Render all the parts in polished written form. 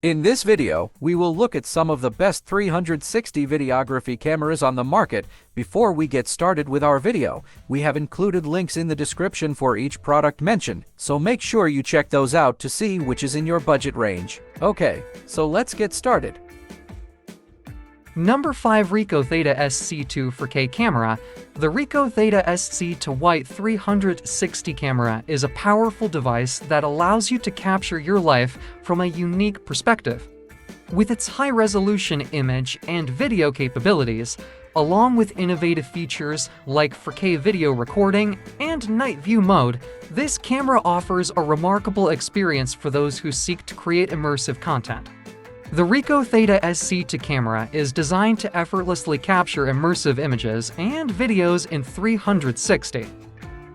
In this video, we will look at some of the best 360 videography cameras on the market. Before we get started with our video, we have included links in the description for each product mentioned, so make sure you check those out to see which is in your budget range. Okay, so let's get started. Number 5 Ricoh Theta SC2 4K camera. The Ricoh Theta SC to White 360 camera is a powerful device that allows you to capture your life from a unique perspective. With its high-resolution image and video capabilities, along with innovative features like 4K video recording and night view mode, this camera offers a remarkable experience for those who seek to create immersive content. The Ricoh Theta SC2 camera is designed to effortlessly capture immersive images and videos in 360.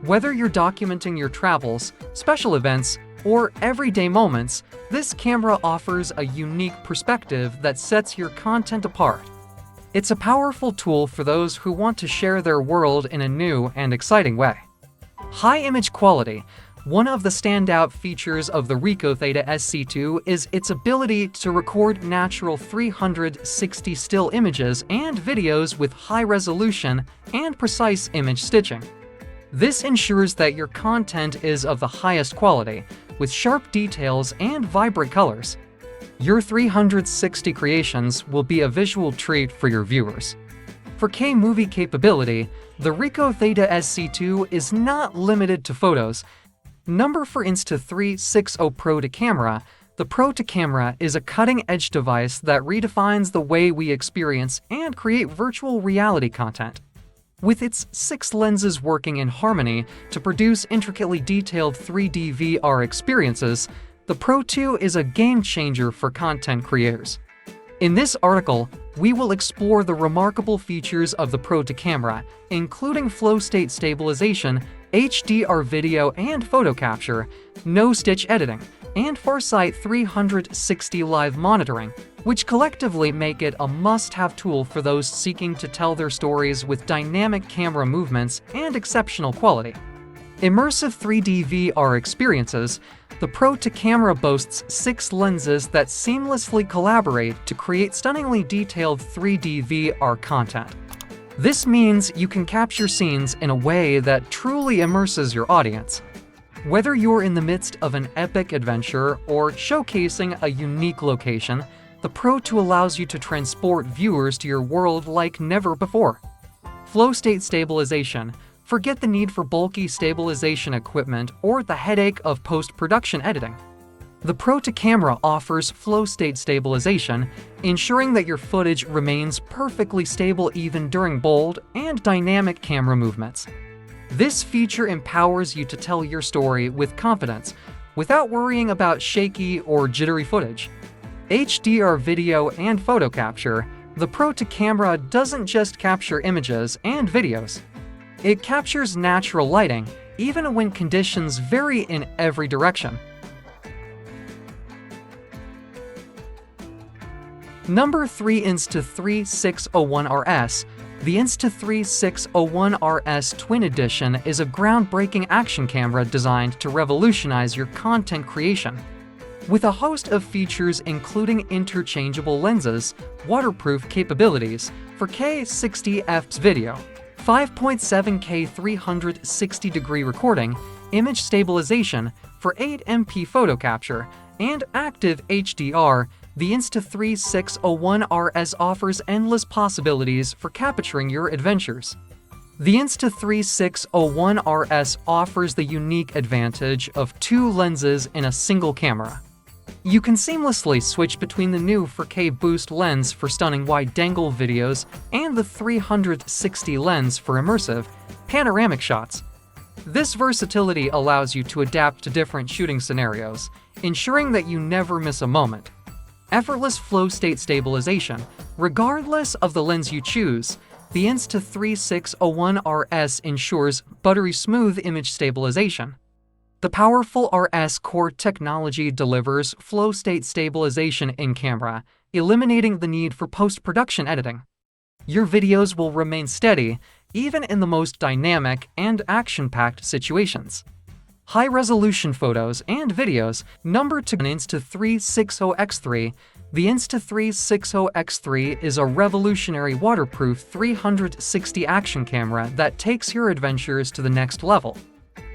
Whether you're documenting your travels, special events, or everyday moments, this camera offers a unique perspective that sets your content apart. It's a powerful tool for those who want to share their world in a new and exciting way. High image quality. One of the standout features of the Ricoh Theta SC2 is its ability to record natural 360 still images and videos with high resolution and precise image stitching. This ensures that your content is of the highest quality, with sharp details and vibrant colors. Your 360 creations will be a visual treat for your viewers. For 4K movie capability, the Ricoh Theta SC2 is not limited to photos. Number 4 Insta360 Pro to Camera. The Pro to Camera is a cutting-edge device that redefines the way we experience and create virtual reality content. With its 6 lenses working in harmony to produce intricately detailed 3D VR experiences, the Pro 2 is a game-changer for content creators. In this article, we will explore the remarkable features of the Pro to Camera, including flow state stabilization, HDR video and photo capture, no-stitch editing, and Farsight 360 live monitoring, which collectively make it a must-have tool for those seeking to tell their stories with dynamic camera movements and exceptional quality. Immersive 3D VR experiences. The Pro to Camera boasts 6 lenses that seamlessly collaborate to create stunningly detailed 3D VR content. This means you can capture scenes in a way that truly immerses your audience. Whether you're in the midst of an epic adventure or showcasing a unique location, the Pro 2 allows you to transport viewers to your world like never before. Flow state stabilization. Forget the need for bulky stabilization equipment or the headache of post-production editing. The Pro to Camera offers flow state stabilization, ensuring that your footage remains perfectly stable even during bold and dynamic camera movements. This feature empowers you to tell your story with confidence, without worrying about shaky or jittery footage. HDR video and photo capture. The Pro to Camera doesn't just capture images and videos. It captures natural lighting, even when conditions vary in every direction. Number 3 Insta360 RS. The Insta360 RS Twin Edition is a groundbreaking action camera designed to revolutionize your content creation. With a host of features including interchangeable lenses, waterproof capabilities, 4K 60 fps video, 5.7K 360-degree recording, image stabilization for 8MP photo capture, and active HDR, the Insta360 RS offers endless possibilities for capturing your adventures. The Insta360 RS offers the unique advantage of 2 lenses in a single camera. You can seamlessly switch between the new 4K boost lens for stunning wide-angle videos and the 360 lens for immersive, panoramic shots. This versatility allows you to adapt to different shooting scenarios, ensuring that you never miss a moment. Effortless flow state stabilization. Regardless of the lens you choose, the Insta360 RS ensures buttery smooth image stabilization. The powerful RS core technology delivers flow state stabilization in camera, eliminating the need for post-production editing. Your videos will remain steady, even in the most dynamic and action-packed situations. high-resolution photos and videos. Number 2, an Insta360X3. The Insta360X3 is a revolutionary waterproof 360 action camera that takes your adventures to the next level.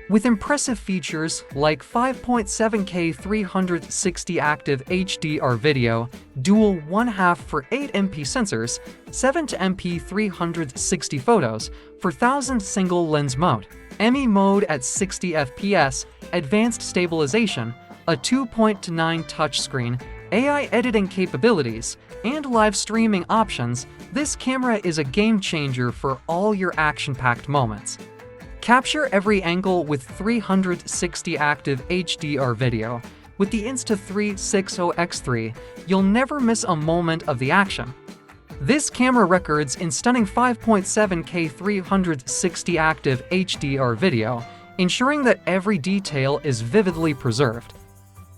With impressive features like 5.7K 360 active HDR video, dual 1/2 for 8MP sensors, 7MP 360 photos, 4000 single lens mode, ME mode at 60 FPS, advanced stabilization, a 2.9 touchscreen, AI editing capabilities, and live streaming options, this camera is a game changer for all your action-packed moments. Capture every angle with 360 active HDR video. With the Insta360X3, you'll never miss a moment of the action. This camera records in stunning 5.7K 360 active HDR video, ensuring that every detail is vividly preserved.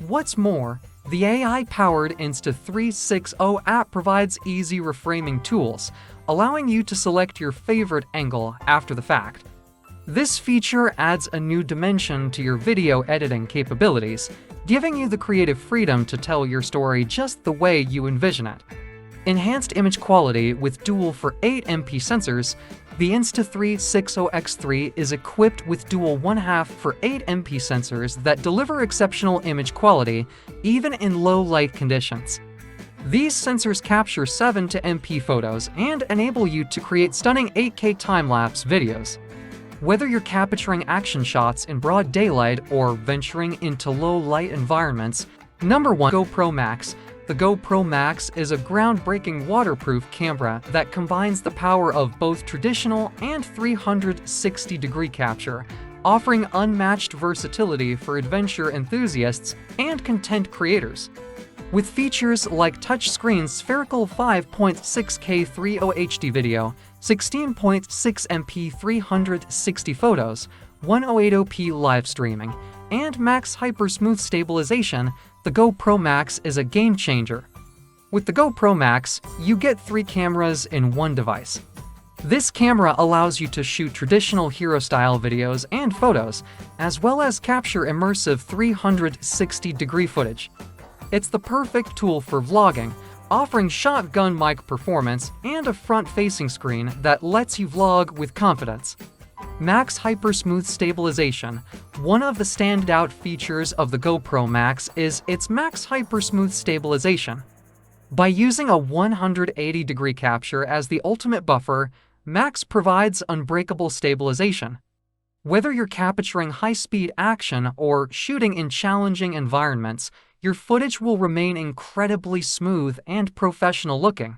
What's more, the AI-powered Insta360 app provides easy reframing tools, allowing you to select your favorite angle after the fact. This feature adds a new dimension to your video editing capabilities, giving you the creative freedom to tell your story just the way you envision it. Enhanced image quality with dual for 8MP sensors, the Insta360X3 is equipped with dual 1/2 for 8MP sensors that deliver exceptional image quality even in low light conditions. These sensors capture 7MP photos and enable you to create stunning 8K time-lapse videos. Whether you're capturing action shots in broad daylight or venturing into low-light environments, Number 1. GoPro Max. The GoPro Max is a groundbreaking waterproof camera that combines the power of both traditional and 360-degree capture, offering unmatched versatility for adventure enthusiasts and content creators. With features like touchscreen spherical 5.6K 30 HD video, 16.6MP 360 photos, 1080p live streaming, and max hyper-smooth stabilization, the GoPro Max is a game changer. With the GoPro Max, you get 3 cameras in one device. This camera allows you to shoot traditional hero-style videos and photos, as well as capture immersive 360-degree footage. It's the perfect tool for vlogging, offering shotgun mic performance and a front-facing screen that lets you vlog with confidence. Max Hyper-Smooth Stabilization. One of the standout features of the GoPro Max is its Max Hyper-Smooth Stabilization. By using a 180-degree capture as the ultimate buffer, Max provides unbreakable stabilization. Whether you're capturing high-speed action or shooting in challenging environments, your footage will remain incredibly smooth and professional-looking.